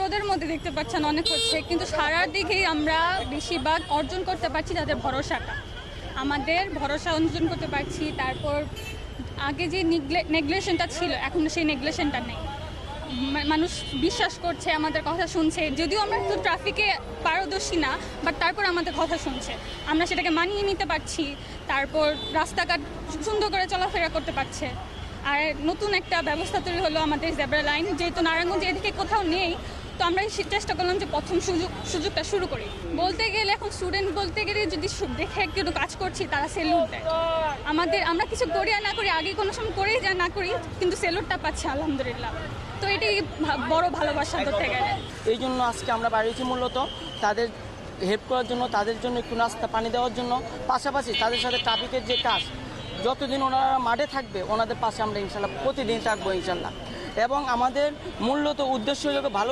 রোদের মধ্যে দেখতে পাচ্ছেন অনেক হচ্ছে, কিন্তু সারার দিকেই আমরা বেশিরভাগ অর্জন করতে পারছি তাদের ভরসাটা, আমাদের ভরসা অর্জন করতে পারছি। তারপর আগে যে নেগলেশনটা ছিল এখন সেই নেগলেশনটা নেই, মানুষ বিশ্বাস করছে, আমাদের কথা শুনছে, যদিও আমরা একটু ট্রাফিকে পারদর্শী না, বাট তারপর আমাদের কথা শুনছে, আমরা সেটাকে মানিয়ে নিতে পারছি। তারপর রাস্তাঘাট সুন্দর করে চলাফেরা করতে পারছে। আর নতুন একটা ব্যবস্থা তৈরি হলো আমাদের জেব্রা লাইন, যেহেতু নারায়ণগঞ্জ এদিকে কোথাও নেই, তো আমরা চেষ্টা করলাম যে প্রথম সুযোগটা শুরু করি। বলতে গেলে এখন স্টুডেন্ট বলতে গেলে যদি দেখে একটু কাজ করছি তারা সেলুট দেয় আমাদের, আমরা কিছু করি আর না করি, আগে কোনো সময় করেই যা না করি, কিন্তু সেলুটটা পাচ্ছি আলহামদুলিল্লাহ। তো এটাই বড় ভালোবাসা করতে গেলে। এই জন্য আজকে আমরা বাড়িয়েছি মূলত তাদের হেল্প করার জন্য, তাদের জন্য একটু নাস্তা পানি দেওয়ার জন্য, পাশাপাশি তাদের সাথে ট্রাফিকের যে কাজ, যতদিন ওনারা মাঠে থাকবে ওনাদের পাশে আমরা ইনশাল্লাহ প্রতিদিন থাকবো ইনশাল্লাহ। এবং আমাদের মূলত উদ্দেশ্য হলো ভালো